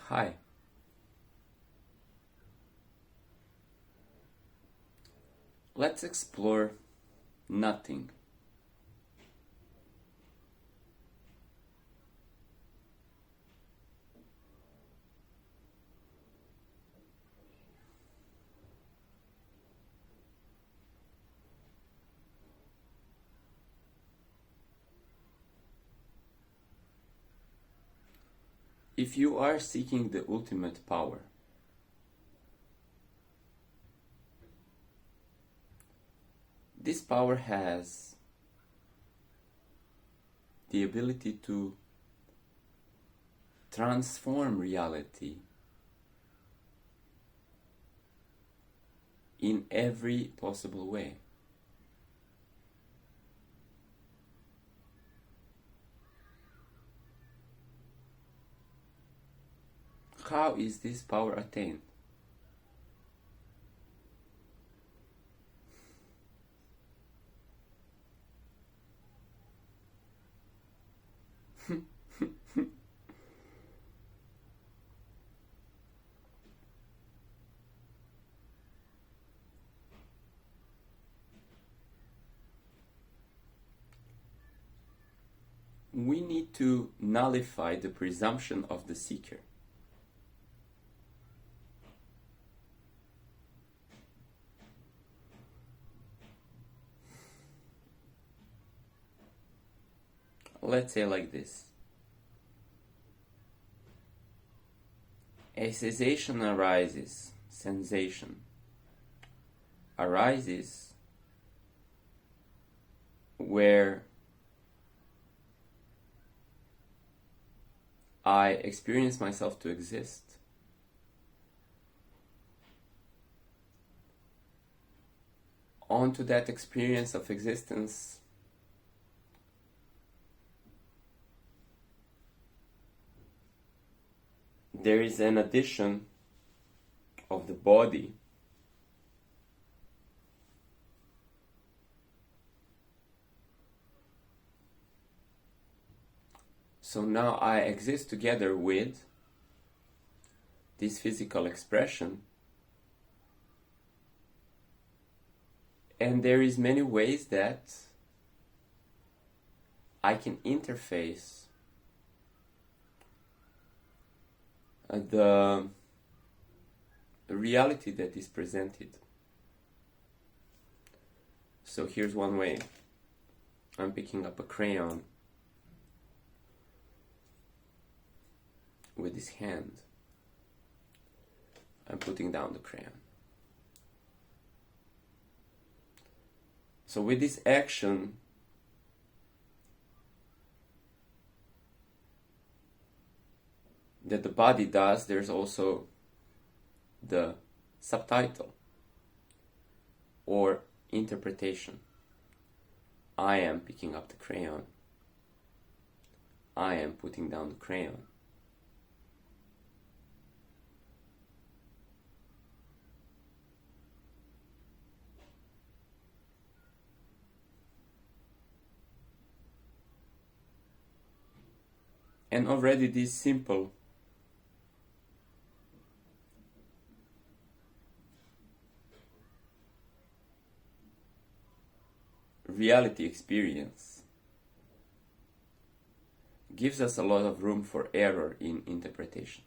Hi. Let's explore nothing. If you are seeking the ultimate power, this power has the ability to transform reality in every possible way. How is this power attained? We need to nullify the presumption of the seeker. Let's say like this. A sensation arises where I experience myself to exist. Onto that experience of existence, there is an addition of the body so now I exist together with this physical expression, and there is many ways that I can interface the reality that is presented. So here's one way. I'm picking up a crayon with this hand. I'm putting down the crayon. So with this action, that the body does, there's also the subtitle or interpretation. I am picking up the crayon. I am putting down the crayon. And already this simple reality experience gives us a lot of room for error in interpretation.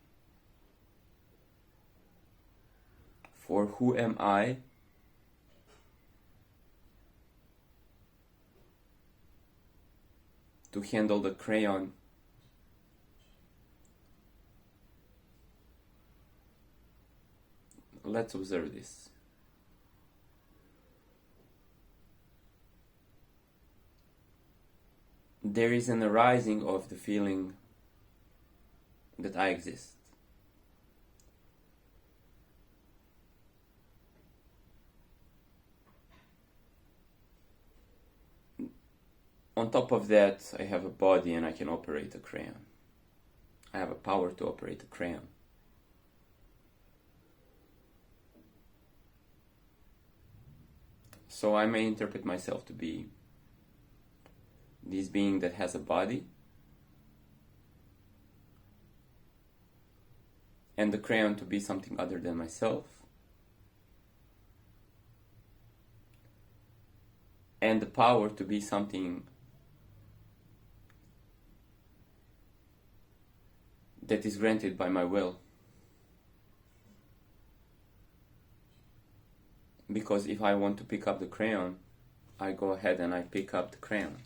For who am I to handle the crayon? Let's observe this. There is an arising of the feeling that I exist. On top of that, I have a body and I can operate a crayon. I have a power to operate a crayon. So I may interpret myself to be this being that has a body, and the crayon to be something other than myself, and the power to be something that is granted by my will. Because if I want to pick up the crayon, I go ahead and I pick up the crayon.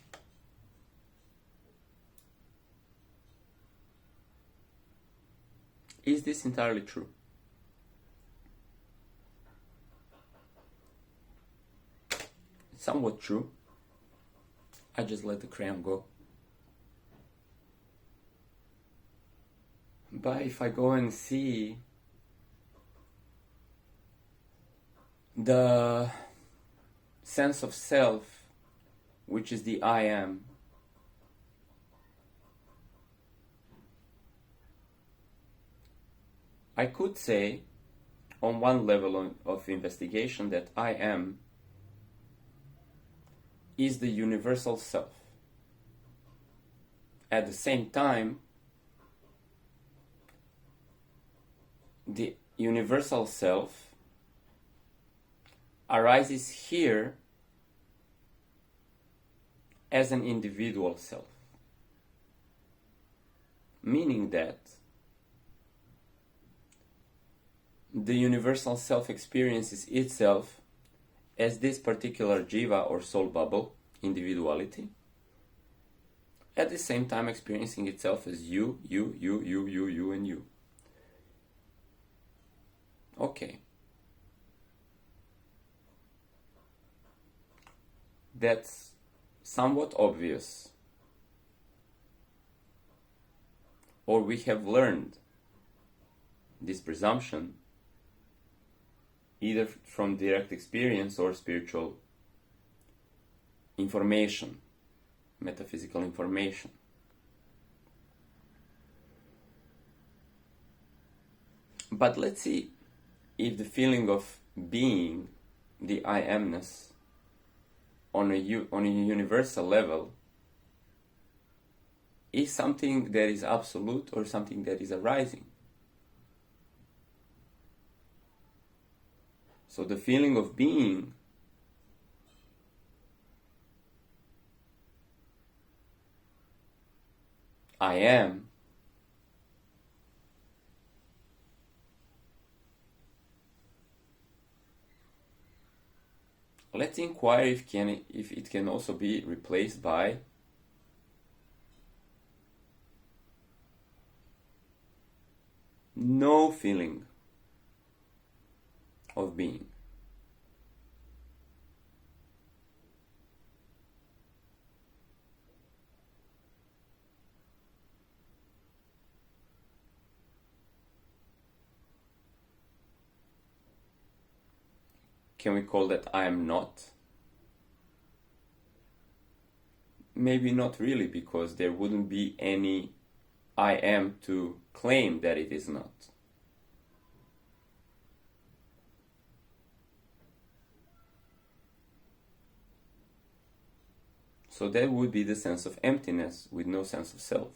Is this entirely true? It's somewhat true. I just let the crayon go. But if I go and see the sense of self, which is the I am, I could say on one level of investigation that I am is the universal self. At the same time, the universal self arises here as an individual self, meaning that the universal self experiences itself as this particular jiva or soul bubble, individuality, at the same time experiencing itself as you, and you. Okay. That's somewhat obvious. Or we have learned this presumption either from direct experience or spiritual information, metaphysical information. But let's see if the feeling of being, the I amness, on a universal level is something that is absolute or something that is arising. So the feeling of being I am let's inquire if it can also be replaced by no feeling of being. Can we call that I am not? Maybe not really, because there wouldn't be any I am to claim that it is not. So that would be the sense of emptiness with no sense of self.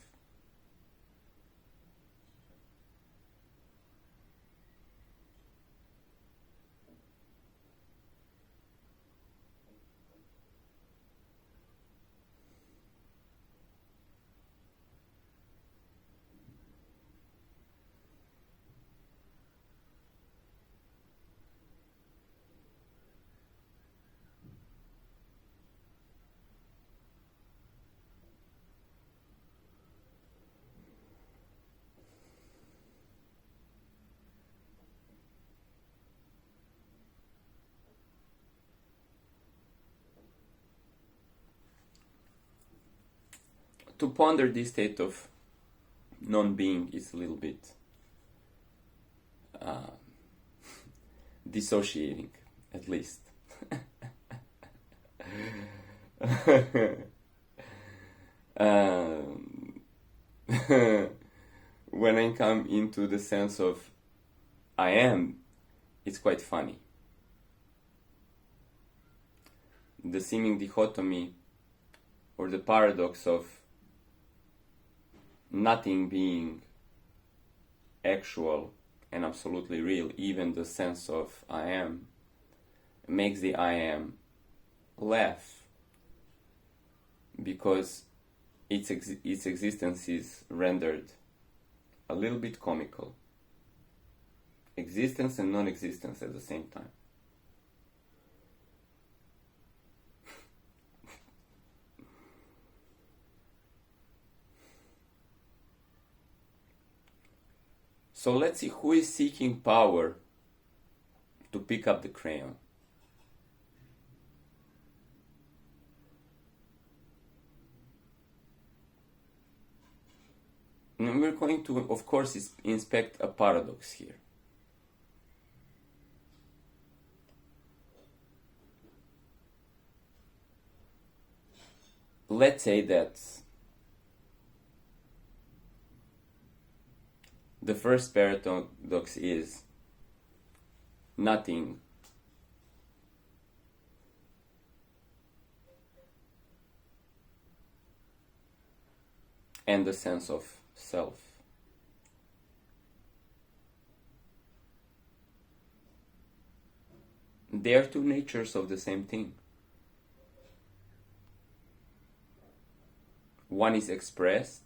To ponder this state of non-being is a little bit dissociating, at least. When I come into the sense of I am, it's quite funny. The seeming dichotomy or the paradox of nothing being actual and absolutely real, even the sense of I am, makes the I am laugh, because its existence is rendered a little bit comical. Existence and non-existence at the same time. So let's see who is seeking power to pick up the crayon. And we're going to, of course, inspect a paradox here. Let's say that the first paradox is nothing and the sense of self. They are two natures of the same thing. One is expressed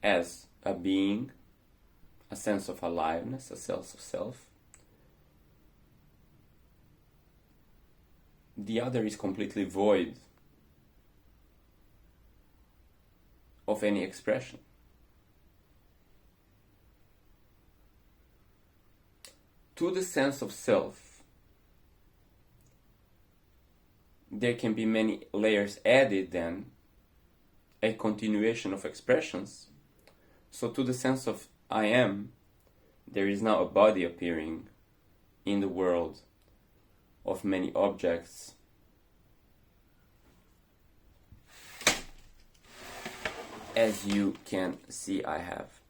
as a being, a sense of aliveness, a sense of self. The other is completely void of any expression. To the sense of self, there can be many layers added then, a continuation of expressions. So to the sense of I am, there is now a body appearing in the world of many objects. As you can see, I have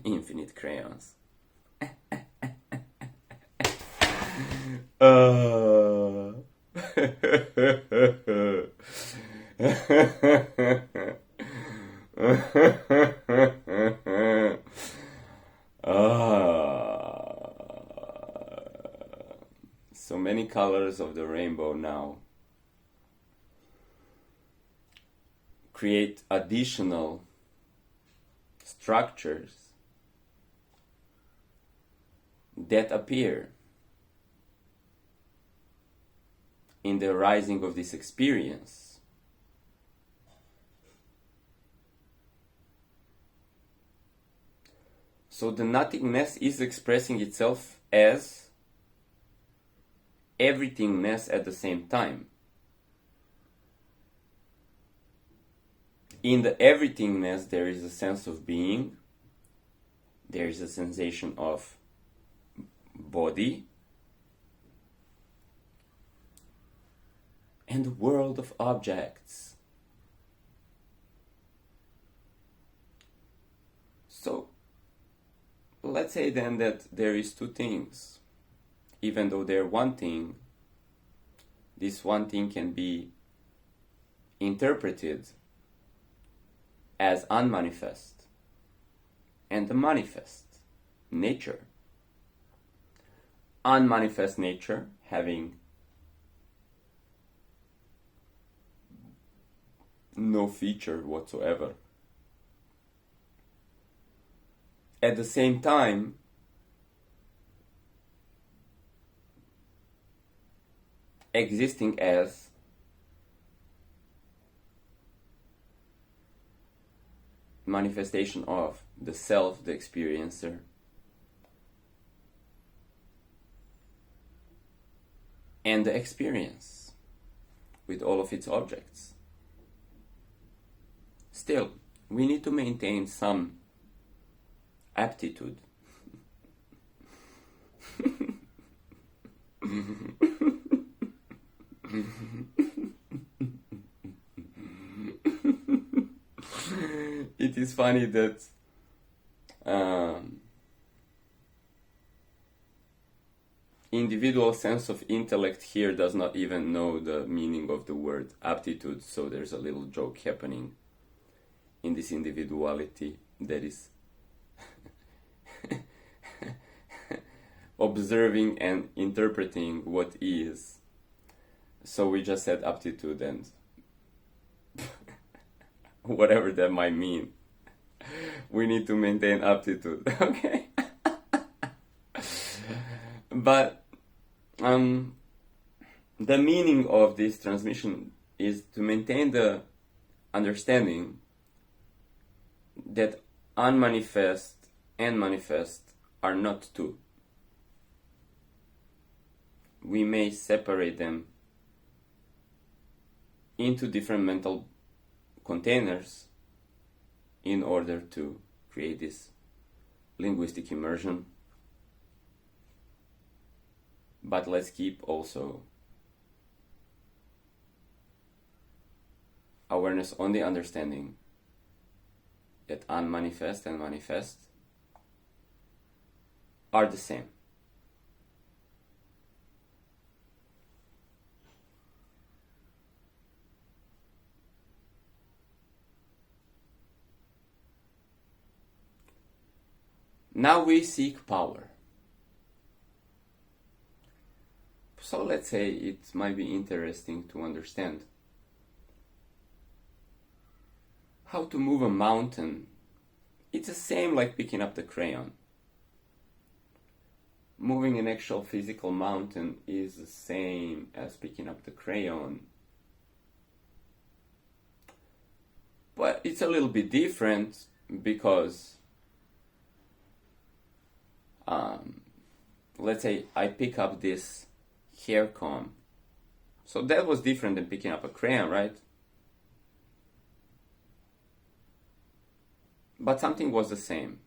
infinite crayons. So many colors of the rainbow now create additional structures that appear in the arising of this experience. So the nothingness is expressing itself as everythingness at the same time. In the everythingness, there is a sense of being, there is a sensation of body, and the world of objects. So, let's say then that there is two things. Even though they're one thing, this one thing can be interpreted as unmanifest and the manifest nature. Unmanifest nature having no feature whatsoever. At the same time, existing as manifestation of the self, the experiencer, and the experience with all of its objects. Still, we need to maintain some aptitude. It is funny that individual sense of intellect here does not even know the meaning of the word aptitude, so there's a little joke happening in this individuality that is observing and interpreting what is. So we just said aptitude and whatever that might mean. We need to maintain aptitude, okay? But the meaning of this transmission is to maintain the understanding that unmanifest and manifest are not two. We may separate them into different mental containers in order to create this linguistic immersion. But let's keep also awareness on the understanding that unmanifest and manifest are the same. Now we seek power. So let's say it might be interesting to understand how to move a mountain. It's the same like picking up the crayon. Moving an actual physical mountain is the same as picking up the crayon. But it's a little bit different because let's say I pick up this hair comb. So that was different than picking up a crayon, right? But something was the same.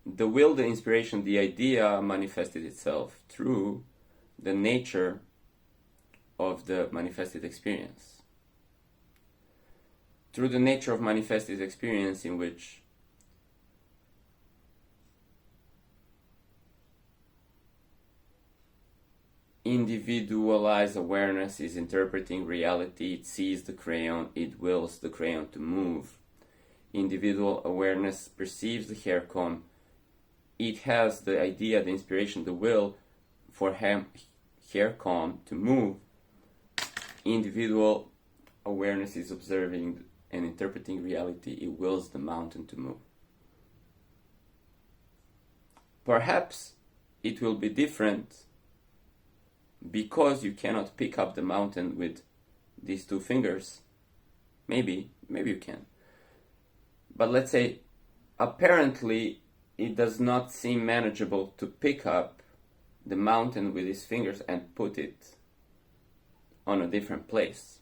The will, the inspiration, the idea manifested itself through the nature of the manifested experience. Through the nature of manifested experience in which individualized awareness is interpreting reality. It sees the crayon, it wills the crayon to move. Individual awareness perceives the hair comb. It has the idea, the inspiration, the will for hair comb to move. Individual awareness is observing and interpreting reality. It wills the mountain to move. Perhaps it will be different because you cannot pick up the mountain with these two fingers. Maybe you can. But let's say, apparently, it does not seem manageable to pick up the mountain with his fingers and put it on a different place.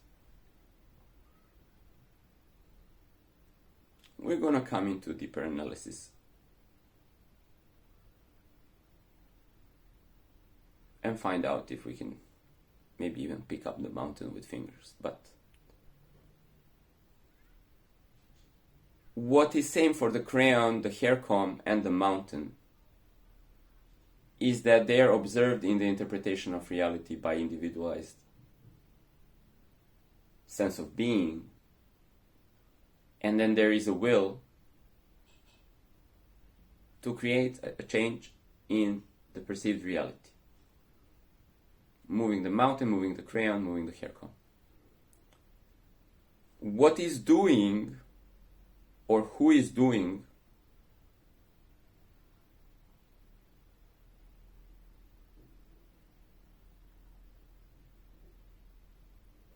We're gonna come into deeper analysis and find out if we can maybe even pick up the mountain with fingers. But what is same for the crayon, the hair comb, and the mountain is that they are observed in the interpretation of reality by individualized sense of being. And then there is a will to create a change in the perceived reality. Moving the mountain, moving the crayon, moving the hair comb. What is doing, or who is doing,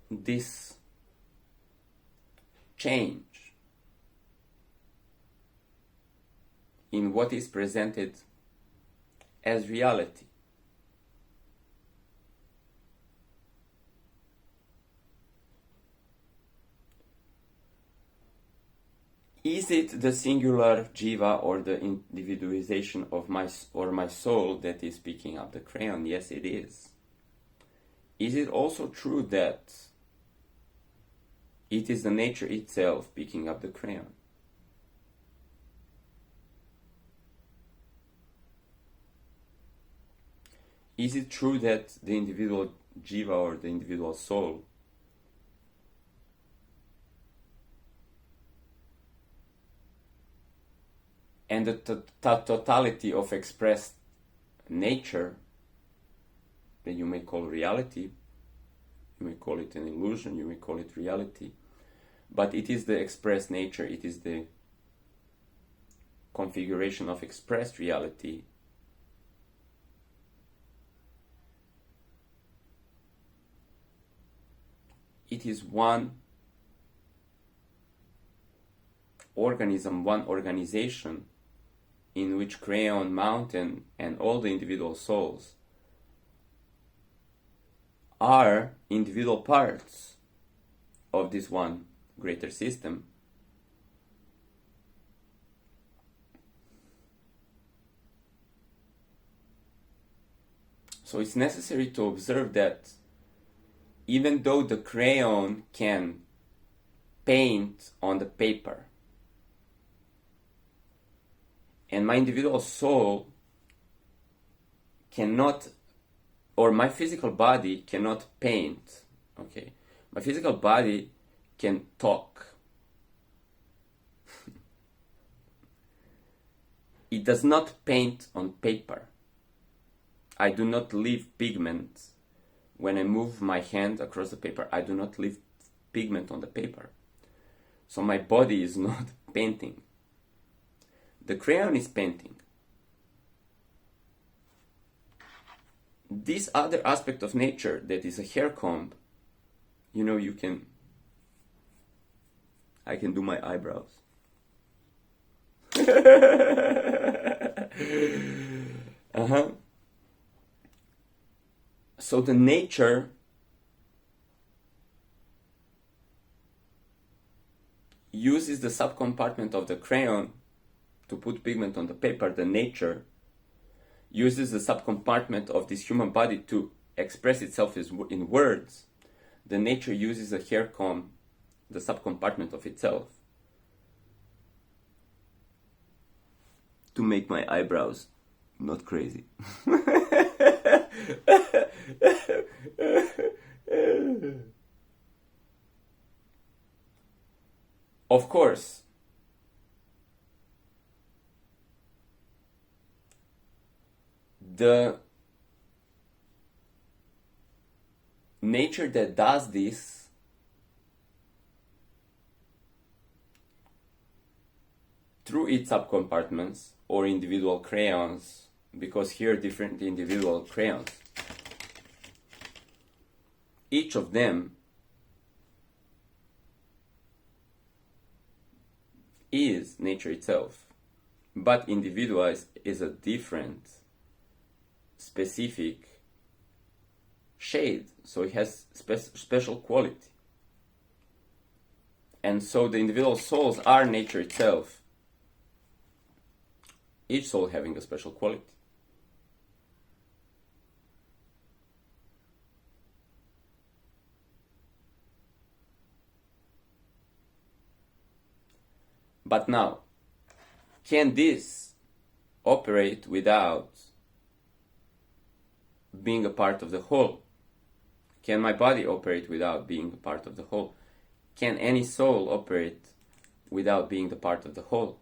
this change in what is presented as reality? Is it the singular jiva or the individualization of my soul that is picking up the crayon? Yes, it is. Is it also true that it is the nature itself picking up the crayon? Is it true that the individual jiva or the individual soul and the totality of expressed nature that you may call reality, you may call it an illusion, you may call it reality, but it is the expressed nature, it is the configuration of expressed reality it is one organism, one organization in which Crayon Mountain and all the individual souls are individual parts of this one greater system. So it's necessary to observe that even though the crayon can paint on the paper, and my individual soul cannot, or my physical body cannot paint, okay? My physical body can talk. It does not paint on paper. I do not leave pigment when I move my hand across the paper. I do not leave pigment on the paper. So my body is not painting. The crayon is painting. This other aspect of nature that is a hair comb, you know, I can do my eyebrows. So the nature uses the subcompartment of the crayon to put pigment on the paper. The nature uses the subcompartment of this human body to express itself in words. The nature uses a hair comb, the subcompartment of itself, to make my eyebrows not crazy. Of course, the nature that does this through its subcompartments or individual crayons, because here are different individual crayons, each of them is nature itself, but individualized is a different specific shade, so it has special quality. And so the individual souls are nature itself, each soul having a special quality. But now, can this operate without being a part of the whole? Can my body operate without being a part of the whole? Can any soul operate without being the part of the whole?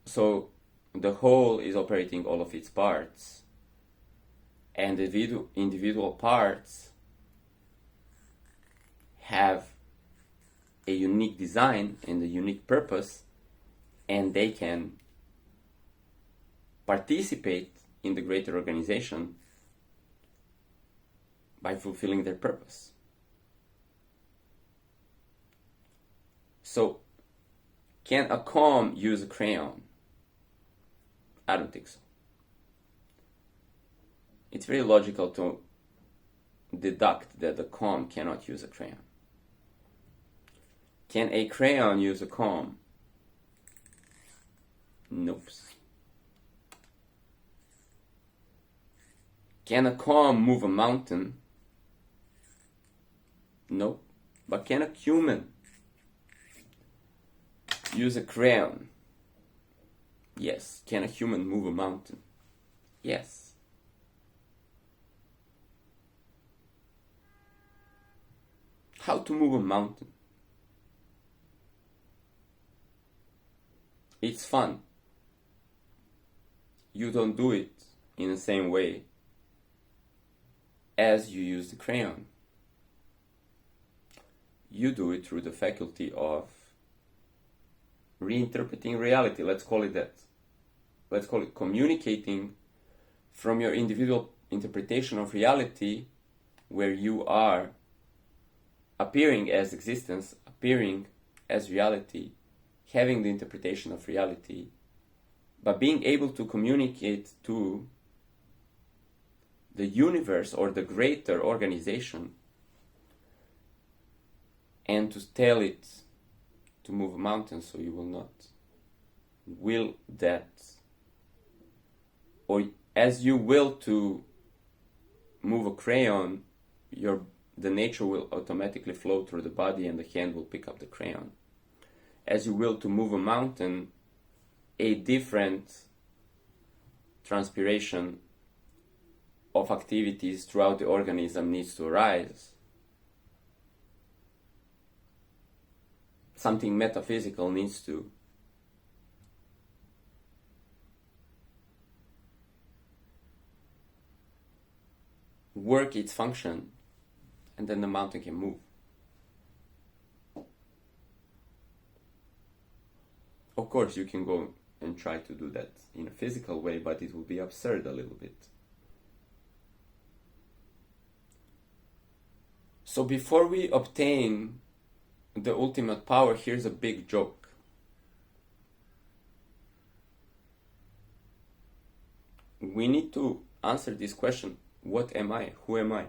So the whole is operating all of its parts, and the individual parts have a unique design and a unique purpose, and they can participate in the greater organization by fulfilling their purpose. So, can a comb use a crayon? I don't think so. It's very logical to deduct that the comb cannot use a crayon. Can a crayon use a comb? Nope. Can a comb move a mountain? Nope. But can a human use a crayon? Yes. Can a human move a mountain? Yes. How to move a mountain? It's fun. You don't do it in the same way as you use the crayon. You do it through the faculty of reinterpreting reality. Let's call it that. Let's call it communicating from your individual interpretation of reality, where you are appearing as existence, appearing as reality, having the interpretation of reality, but being able to communicate to the universe or the greater organization and to tell it to move a mountain, so you will not will that, or as you will to move a crayon, the nature will automatically flow through the body and the hand will pick up the crayon. As you will to move a mountain, a different transpiration of activities throughout the organism needs to arise. Something metaphysical needs to work its function, and then the mountain can move. Of course, you can go and try to do that in a physical way, but it will be absurd a little bit. So before we obtain the ultimate power, here's a big joke. We need to answer this question: what am I? Who am I?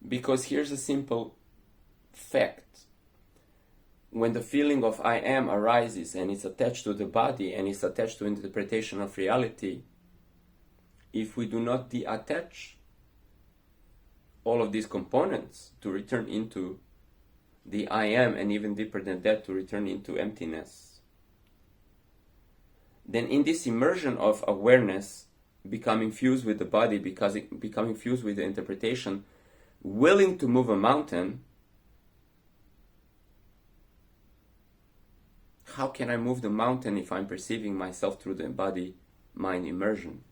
Because here's a simple fact. When the feeling of I am arises and it's attached to the body and it's attached to interpretation of reality, if we do not detach all of these components to return into the I am, and even deeper than that, to return into emptiness, then in this immersion of awareness, becoming fused with the body, becoming fused with the interpretation, willing to move a mountain, how can I move the mountain if I'm perceiving myself through the body-mind immersion?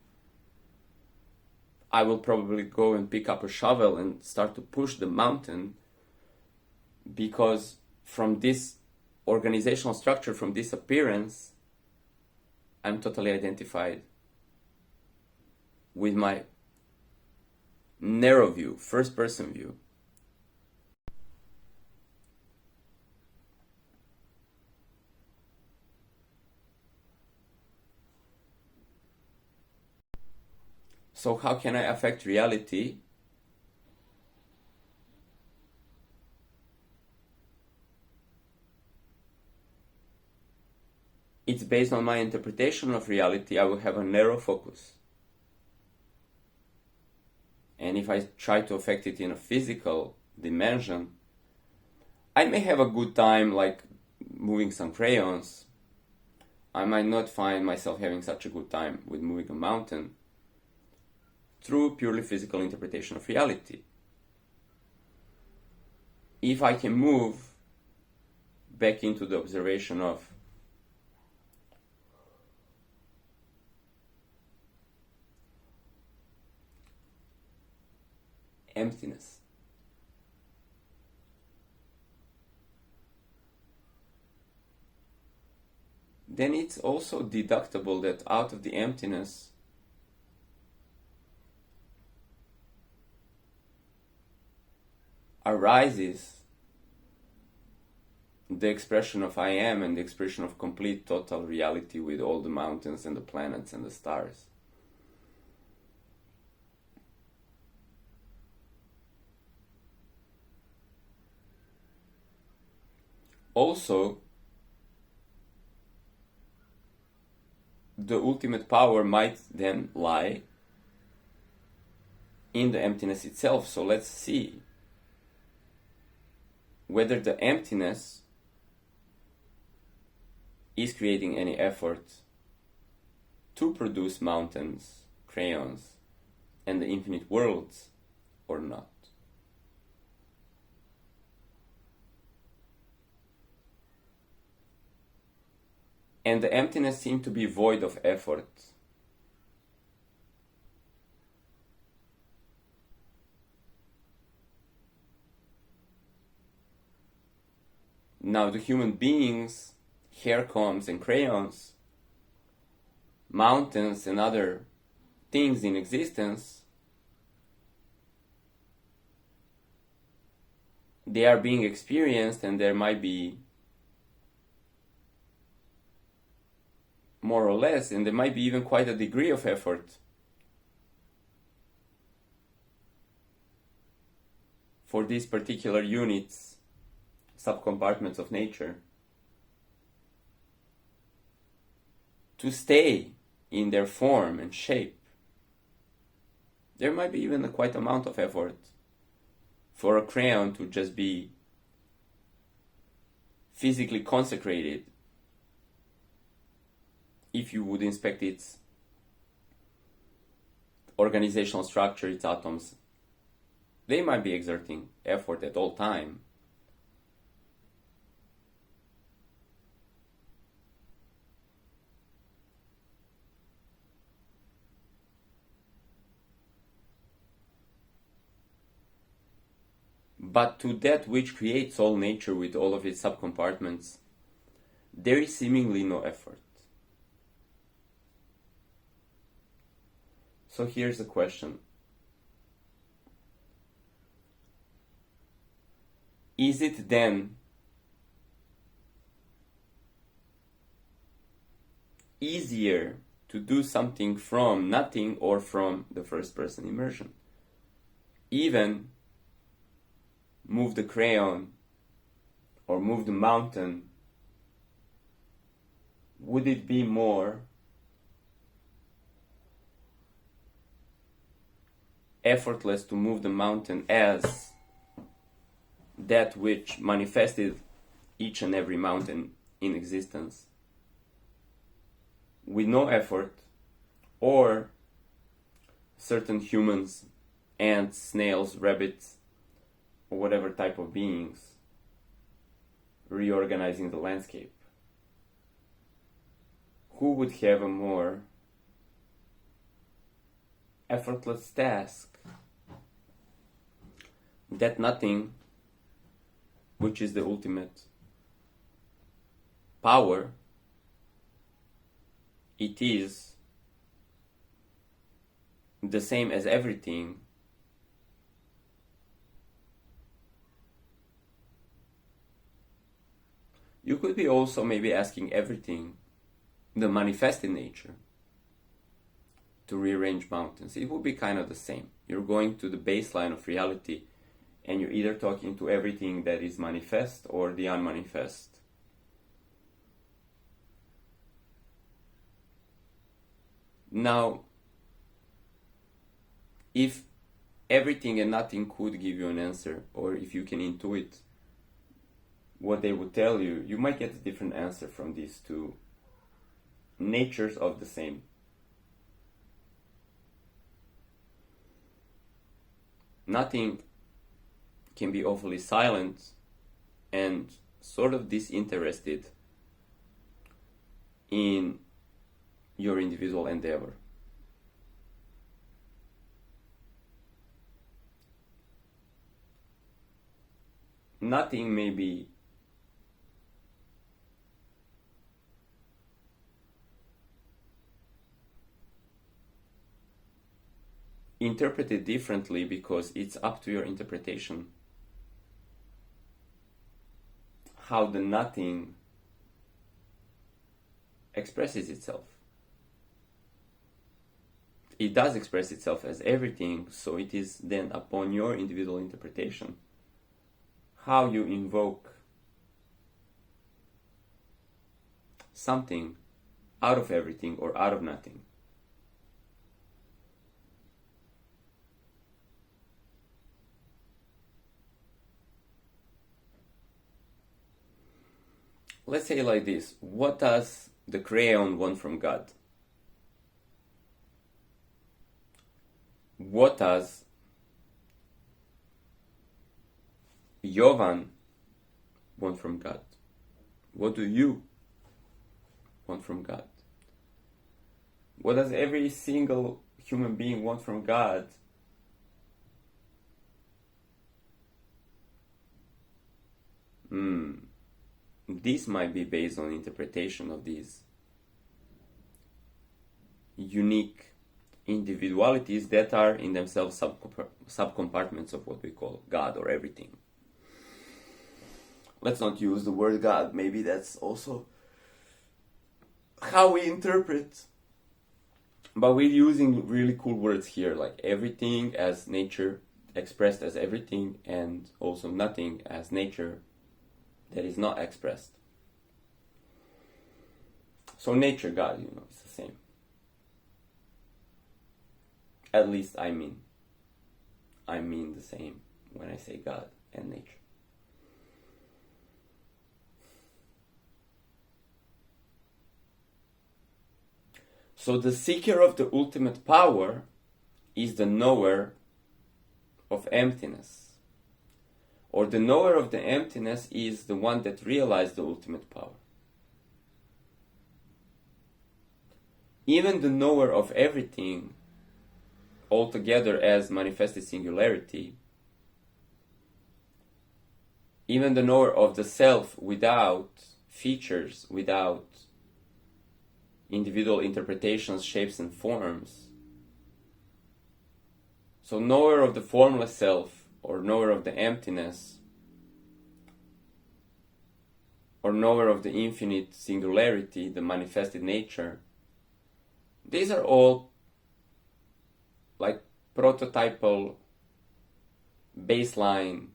I will probably go and pick up a shovel and start to push the mountain, because from this organizational structure, from this appearance, I'm totally identified with my narrow view, first person view. So how can I affect reality? It's based on my interpretation of reality. I will have a narrow focus. And if I try to affect it in a physical dimension, I may have a good time, like moving some crayons. I might not find myself having such a good time with moving a mountain through purely physical interpretation of reality. If I can move back into the observation of emptiness, then it's also deductible that out of the emptiness arises the expression of I am and the expression of complete total reality with all the mountains and the planets and the stars. Also, the ultimate power might then lie in the emptiness itself. So let's see whether the emptiness is creating any effort to produce mountains, crayons, and the infinite worlds or not. And the emptiness seemed to be void of effort. Now the human beings, hair combs and crayons, mountains and other things in existence, they are being experienced, and there might be more or less, and there might be even quite a degree of effort for these particular units, subcompartments of nature, to stay in their form and shape. There might be even quite amount of effort for a crayon to just be physically consecrated. If you would inspect its organizational structure, its atoms, they might be exerting effort at all time. But to that which creates all nature with all of its subcompartments, there is seemingly no effort. So here's the question. Is it then easier to do something from nothing or from the first person immersion? Even move the crayon or move the mountain, would it be more effortless to move the mountain as that which manifested each and every mountain in existence with no effort, or certain humans, ants, snails, rabbits, or whatever type of beings reorganizing the landscape? Who would have a more effortless task? That nothing, which is the ultimate power, it is the same as everything, you could be also maybe asking everything, the manifested nature, to rearrange mountains. It would be kind of the same. You're going to the baseline of reality, and you're either talking to everything that is manifest or the unmanifest. Now, if everything and nothing could give you an answer, or if you can intuit what they would tell you, you might get a different answer from these two natures of the same. Nothing can be awfully silent and sort of disinterested in your individual endeavor. Nothing may be interpreted differently because it's up to your interpretation how the nothing expresses itself. It does express itself as everything, so it is then upon your individual interpretation how you invoke something out of everything or out of nothing. Let's say like this: what does the crayon want from God? what does Jovan want from God? What do you want from God? What does every single human being want from God? This might be based on interpretation of these unique individualities that are in themselves subcompartments of what we call God or everything. Let's not use the word God. Maybe that's also how we interpret. But we're using really cool words here, like everything as nature expressed as everything, and also nothing as nature that is not expressed. So nature, God, it's the same. At least I mean the same when I say God and nature. So the seeker of the ultimate power is the knower of emptiness. Or the knower of the emptiness is the one that realized the ultimate power. Even the knower of everything, altogether as manifested singularity, even the knower of the self without features, without individual interpretations, shapes, and forms. So knower of the formless self, or knower of the emptiness, or knower of the infinite singularity, the manifested nature, these are all like prototypal baseline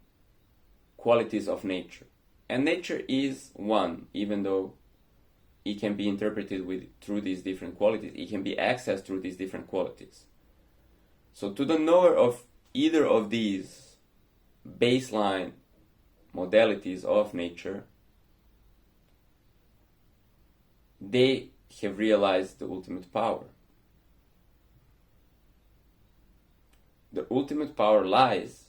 qualities of nature. And nature is one, even though it can be interpreted through these different qualities. It can be accessed through these different qualities. So to the knower of either of these baseline modalities of nature, they have realized the ultimate power. The ultimate power lies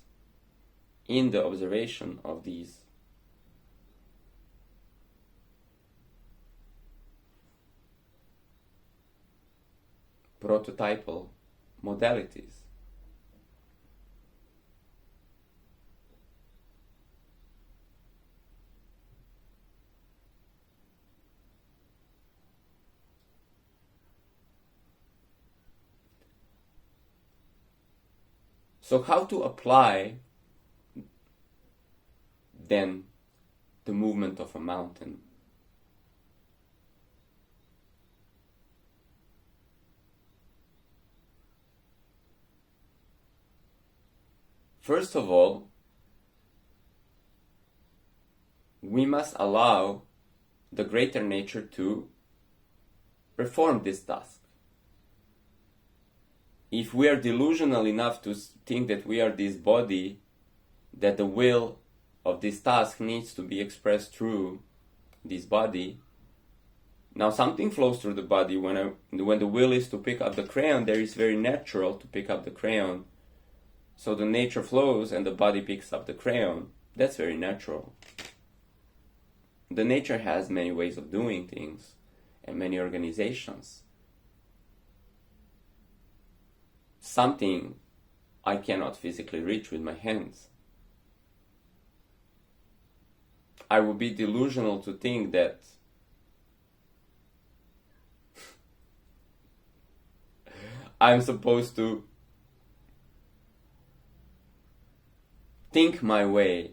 in the observation of these prototypal modalities. So how to apply then the movement of a mountain? First of all, we must allow the greater nature to perform this task. If we are delusional enough to think that we are this body, that the will of this task needs to be expressed through this body, now something flows through the body. When the will is to pick up the crayon, there is very natural to pick up the crayon. So the nature flows and the body picks up the crayon. That's very natural. The nature has many ways of doing things and many organizations. Something I cannot physically reach with my hands. I would be delusional to think that I'm supposed to think my way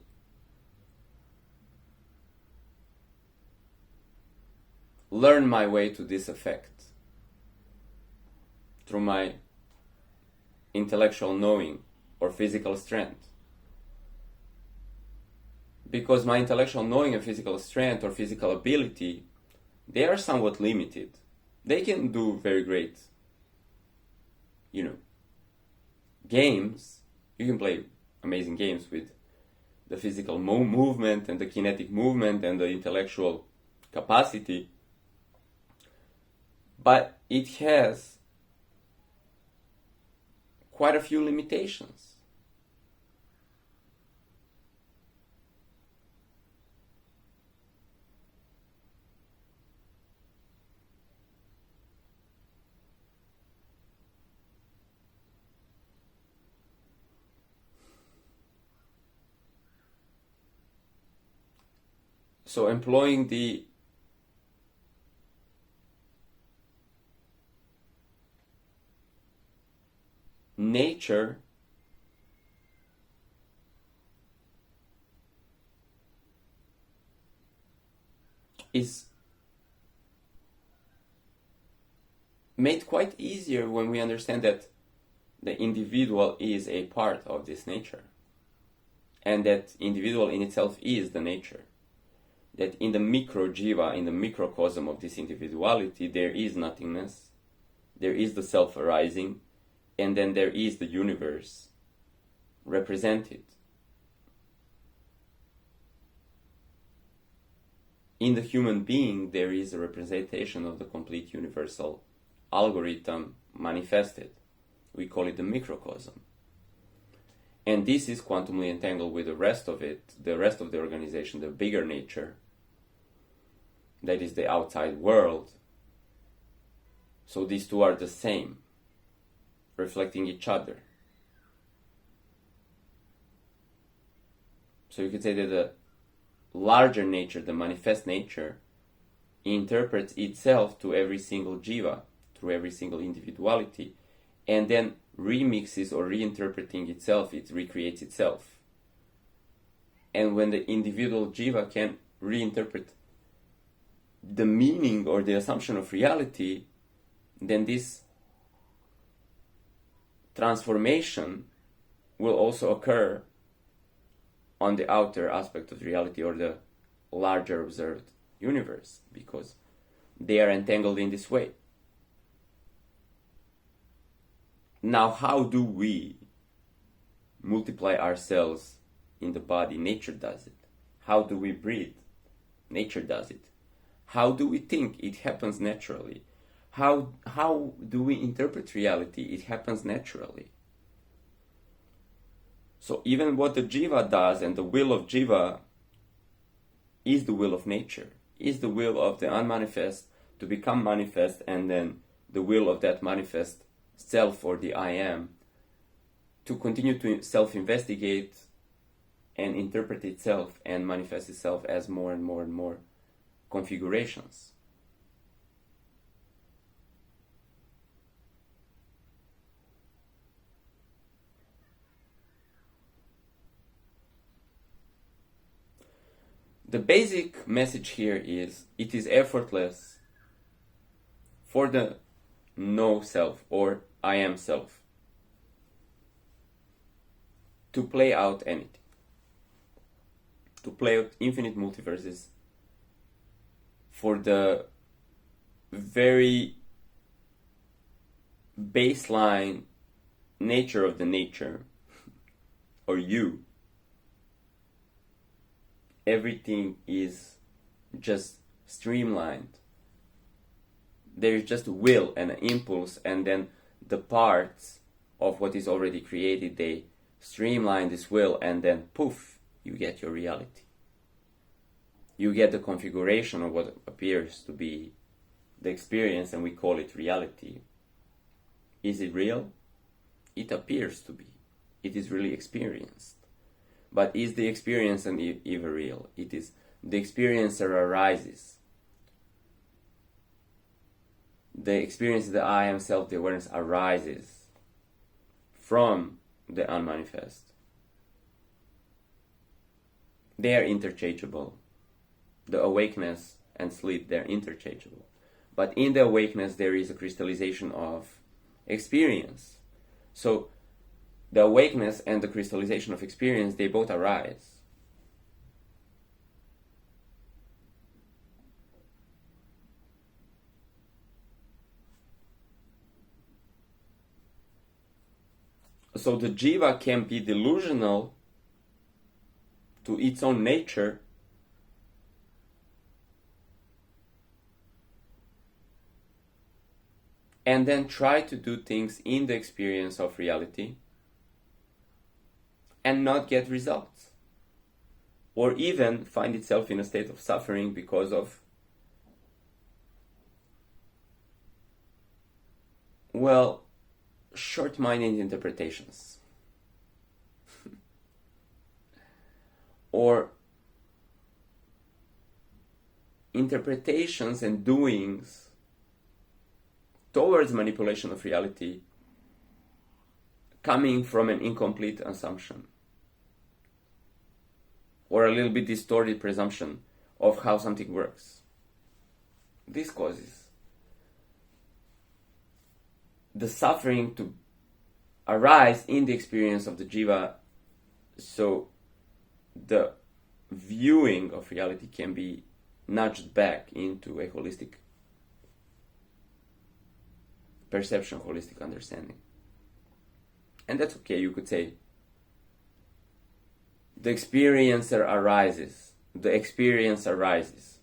learn my way to this effect through my intellectual knowing or physical strength. Because my intellectual knowing and physical strength or physical ability, they are somewhat limited. They can do very great, games. You can play amazing games with the physical movement and the kinetic movement and the intellectual capacity. But it has quite a few limitations. So employing the nature is made quite easier when we understand that the individual is a part of this nature, and that individual in itself is the nature. That in the micro jiva, in the microcosm of this individuality, there is nothingness, there is the self arising, and then there is the universe represented. In the human being, there is a representation of the complete universal algorithm manifested. We call it the microcosm. And this is quantumly entangled with the rest of it, the rest of the organization, the bigger nature, that is the outside world. So these two are the same, reflecting each other. So you could say that the larger nature, the manifest nature, interprets itself to every single jiva, through every single individuality, and then remixes or reinterpreting itself, it recreates itself. And when the individual jiva can reinterpret the meaning or the assumption of reality, then this transformation will also occur on the outer aspect of reality or the larger observed universe, because they are entangled in this way. Now, how do we multiply ourselves in the body? Nature does it. How do we breathe? Nature does it. How do we think? It happens naturally. How do we interpret reality? It happens naturally. So even what the jiva does, and the will of jiva is the will of nature, is the will of the unmanifest to become manifest, and then the will of that manifest self, or the I am, to continue to self-investigate and interpret itself and manifest itself as more and more and more configurations. The basic message here is, it is effortless for the no self, or I am self, to play out anything, to play out infinite multiverses for the very baseline nature of the nature, or you. Everything is just streamlined. There is just will and an impulse, and then the parts of what is already created, they streamline this will, and then poof, you get your reality. You get the configuration of what appears to be the experience, and we call it reality. Is it real? It appears to be. It is really experienced. But is the experience even real? It is. The experiencer arises. The experience of the I am self, the awareness, arises from the unmanifest. They are interchangeable. The awakeness and sleep, they're interchangeable. But in the awakeness, there is a crystallization of experience. So the awakeness and the crystallization of experience, they both arise. So the jiva can be delusional to its own nature, and then try to do things in the experience of reality and not get results, or even find itself in a state of suffering because of, well, short-minded interpretations or interpretations and doings towards manipulation of reality coming from an incomplete assumption or a little bit distorted presumption of how something works. This causes the suffering to arise in the experience of the jiva, so the viewing of reality can be nudged back into a holistic perception, holistic understanding. And that's okay, you could say. The experiencer arises. The experience arises.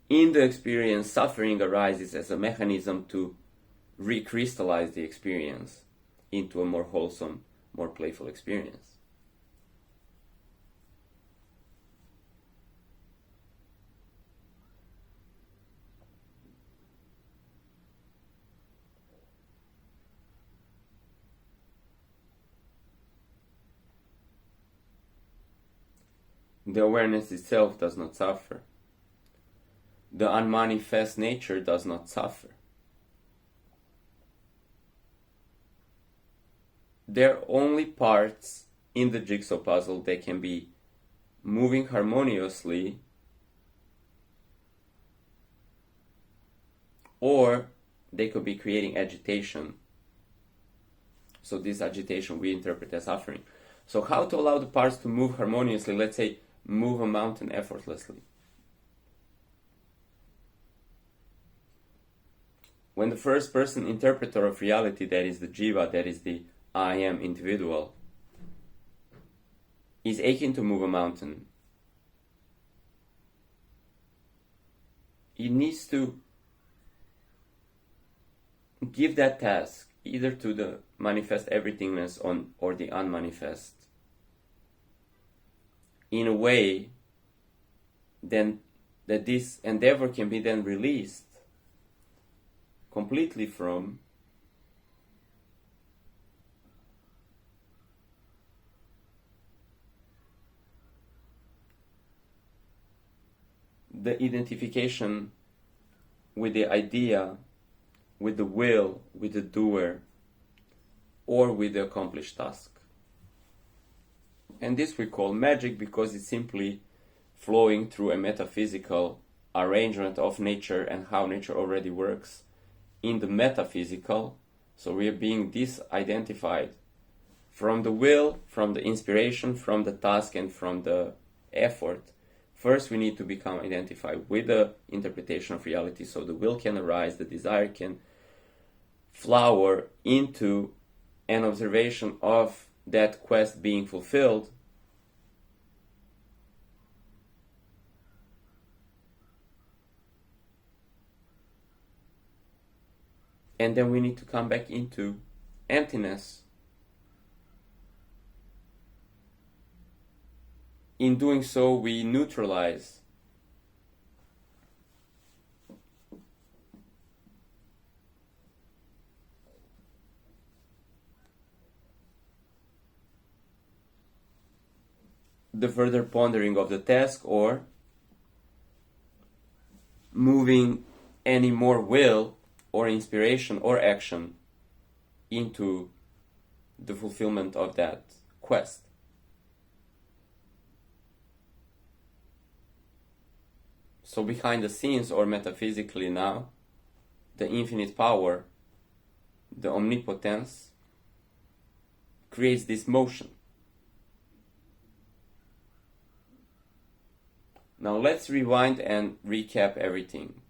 In the experience, suffering arises as a mechanism to recrystallize the experience into a more wholesome, more playful experience. The awareness itself does not suffer. The unmanifest nature does not suffer. They're only parts in the jigsaw puzzle. They can be moving harmoniously, or they could be creating agitation. So this agitation we interpret as suffering. So how to allow the parts to move harmoniously? Let's say move a mountain effortlessly. When the first person interpreter of reality, that is the jiva, that is the I am individual, is aching to move a mountain, he needs to give that task either to the manifest everythingness or the unmanifest, in a way then that this endeavor can be then released completely from the identification with the idea, with the will, with the doer, or with the accomplished task. And this we call magic because it's simply flowing through a metaphysical arrangement of nature and how nature already works in the metaphysical. So we are being disidentified from the will, from the inspiration, from the task, and from the effort. First, we need to become identified with the interpretation of reality so the will can arise, the desire can flower into an observation of that quest being fulfilled. And then we need to come back into emptiness. In doing so, we neutralize the further pondering of the task or moving any more will or inspiration or action into the fulfillment of that quest. So behind the scenes, or metaphysically now, the infinite power, the omnipotence, creates this motion. Now let's rewind and recap everything.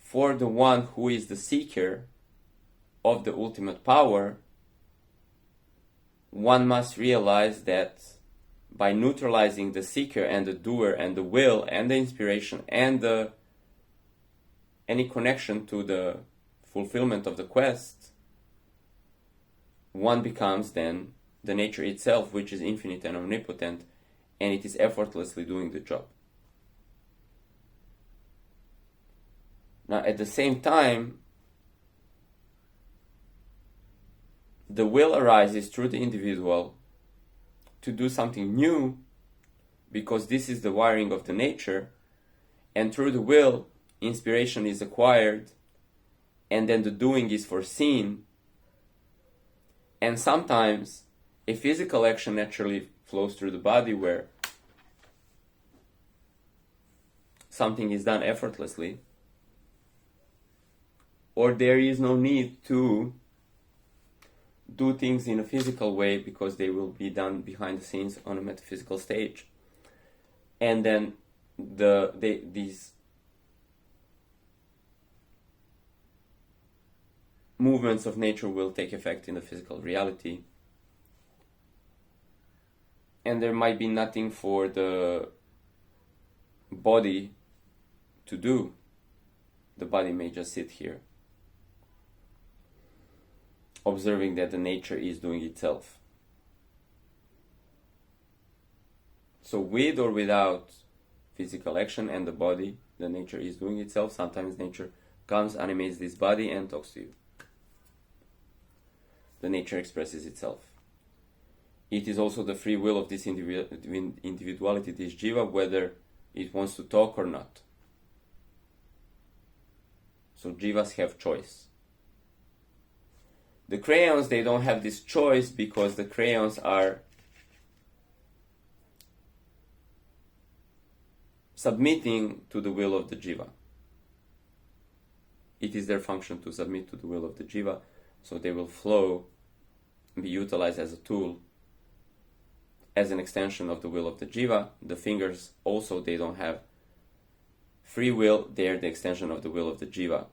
For the one who is the seeker of the ultimate power, one must realize that by neutralizing the seeker and the doer and the will and the inspiration and any connection to the fulfillment of the quest, one becomes then the nature itself, which is infinite and omnipotent, and it is effortlessly doing the job. Now, at the same time, the will arises through the individual to do something new, because this is the wiring of the nature, and through the will, inspiration is acquired, and then the doing is foreseen, and sometimes a physical action naturally flows through the body where something is done effortlessly, or there is no need to do things in a physical way because they will be done behind the scenes on a metaphysical stage. And then these movements of nature will take effect in the physical reality. And there might be nothing for the body to do. The body may just sit here, observing that the nature is doing itself. So with or without physical action and the body, the nature is doing itself. Sometimes nature comes, animates this body, and talks to you. The nature expresses itself. It is also the free will of this individuality, this jiva, whether it wants to talk or not. So jivas have choice. The crayons, they don't have this choice because the crayons are submitting to the will of the jiva. It is their function to submit to the will of the jiva, so they will flow, be utilized as a tool, as an extension of the will of the jiva. The fingers also, they don't have free will, they are the extension of the will of the jiva.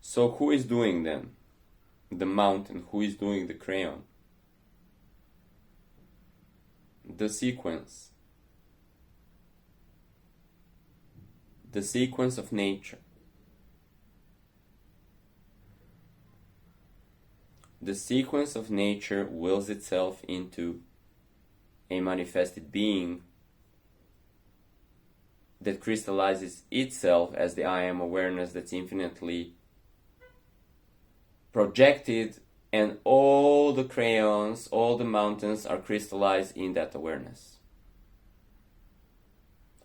So who is doing then the mountain? Who is doing the crayon? The sequence. The sequence of nature. The sequence of nature wills itself into a manifested being that crystallizes itself as the I am awareness that's infinitely projected, and all the crayons, all the mountains are crystallized in that awareness.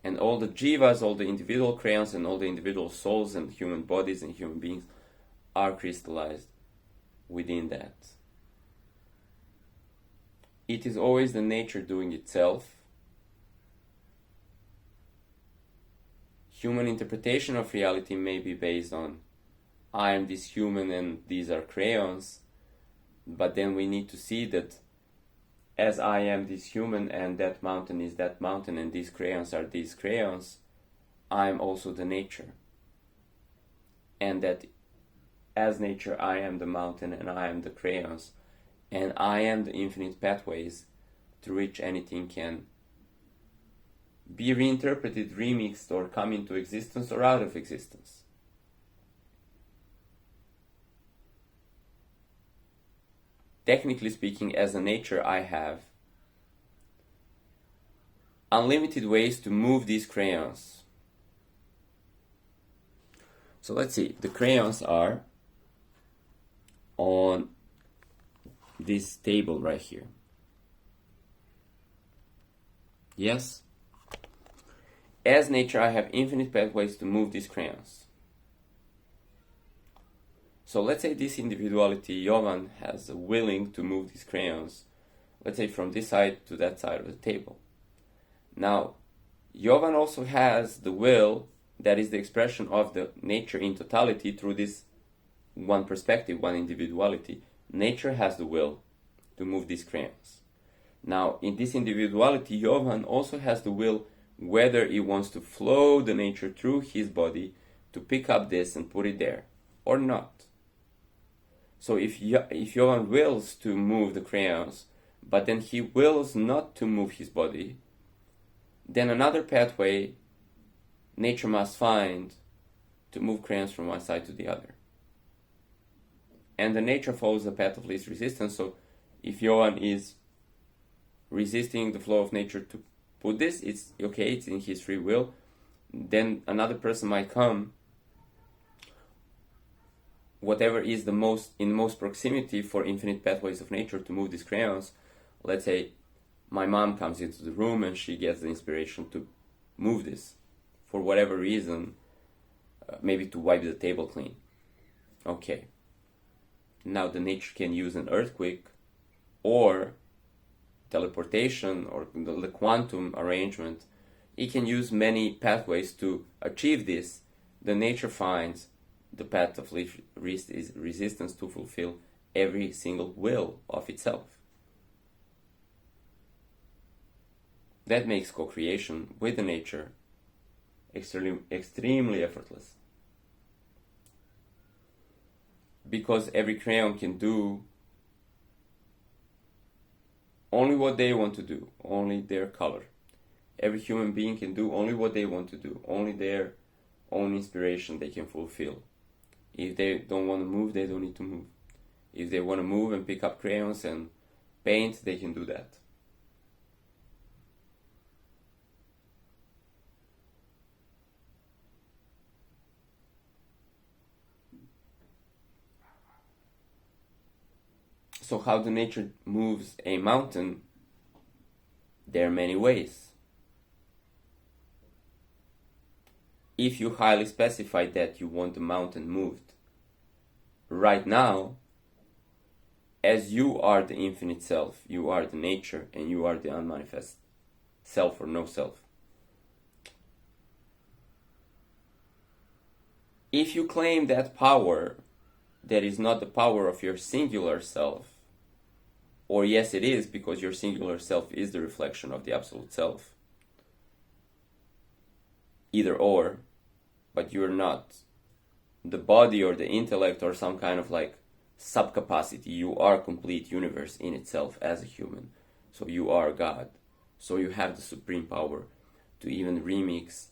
And all the jivas, all the individual crayons, and all the individual souls and human bodies and human beings are crystallized within that. It is always the nature doing itself. Human interpretation of reality may be based on I am this human and these are crayons, but then we need to see that as I am this human and that mountain is that mountain and these crayons are these crayons, I am also the nature. And that as nature I am the mountain and I am the crayons, and I am the infinite pathways through which anything can be reinterpreted, remixed, or come into existence or out of existence. Technically speaking, as a nature, I have unlimited ways to move these crayons. So let's see, the crayons are on this table right here. Yes? As nature, I have infinite pathways to move these crayons. So let's say this individuality, Jovan, has a willing to move these crayons, let's say from this side to that side of the table. Now, Jovan also has the will that is the expression of the nature in totality through this one perspective, one individuality. Nature has the will to move these crayons. Now, in this individuality, Jovan also has the will whether he wants to flow the nature through his body to pick up this and put it there, or not. So if Jovan wills to move the crayons, but then he wills not to move his body, then another pathway nature must find to move crayons from one side to the other. And the nature follows the path of least resistance. So if Jovan is resisting the flow of nature to put this, it's okay, it's in his free will. Then another person might come, whatever is in the most proximity for infinite pathways of nature to move these crayons. Let's say my mom comes into the room and she gets the inspiration to move this for whatever reason, maybe to wipe the table clean. Okay. Now the nature can use an earthquake or teleportation or the quantum arrangement. It can use many pathways to achieve this. The nature finds the path of least resistance to fulfill every single will of itself. That makes co-creation with the nature extremely effortless. Because every crayon can do only what they want to do, only their color. Every human being can do only what they want to do, only their own inspiration they can fulfill. If they don't want to move, they don't need to move. If they want to move and pick up crayons and paint, they can do that. So how the nature moves a mountain, there are many ways. If you highly specify that you want the mountain moved right now, as you are the infinite self, you are the nature, and you are the unmanifest self or no self. If you claim that power that is not the power of your singular self, or yes it is, because your singular self is the reflection of the absolute self, either or, but you're not the body or the intellect or some kind of like subcapacity. You are a complete universe in itself as a human. So you are God. So you have the supreme power to even remix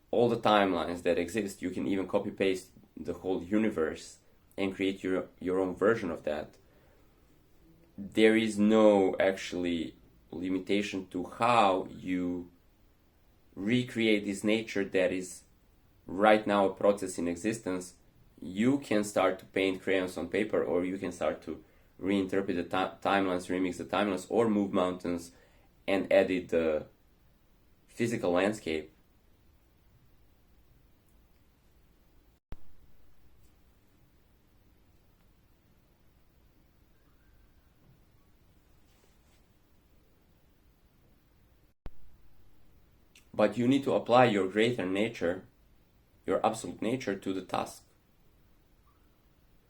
all the timelines that exist. You can even copy paste the whole universe and create your own version of that. There is no actually limitation to how you recreate this nature that is right now a process in existence. You can start to paint crayons on paper, or you can start to reinterpret the timelines, remix the timelines, or move mountains and edit the physical landscape. But you need to apply your greater nature, your absolute nature, to the task.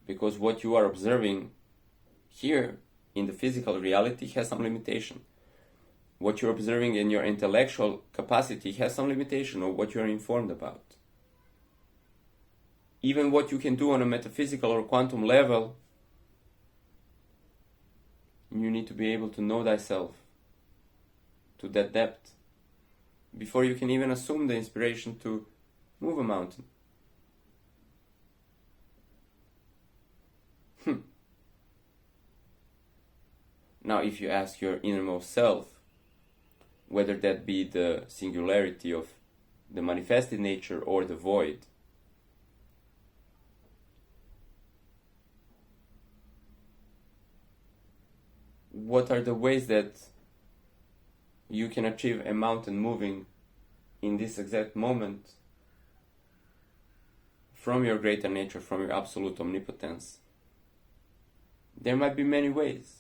Because what you are observing here in the physical reality has some limitation. What you're observing in your intellectual capacity has some limitation of what you're informed about. Even what you can do on a metaphysical or quantum level, you need to be able to know thyself to that depth before you can even assume the inspiration to move a mountain. Now, if you ask your innermost self, whether that be the singularity of the manifested nature or the void, what are the ways that you can achieve a mountain moving in this exact moment from your greater nature, from your absolute omnipotence? There might be many ways.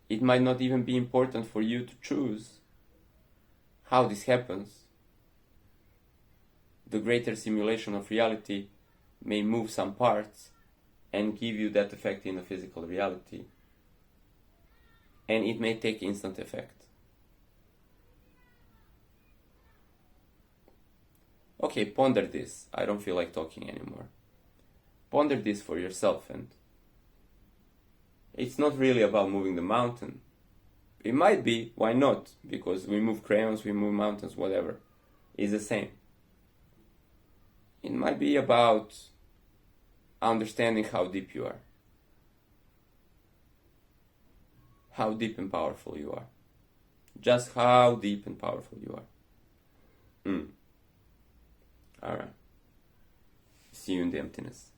It might not even be important for you to choose how this happens. The greater simulation of reality may move some parts and give you that effect in the physical reality. and it may take instant effect. Okay, ponder this. I don't feel like talking anymore. Ponder this for yourself, and it's not really about moving the mountain. It might be, why not? Because we move crayons, we move mountains, whatever. It's the same. It might be about understanding how deep you are. How deep and powerful you are. Just how deep and powerful you are. Alright. See you in the emptiness.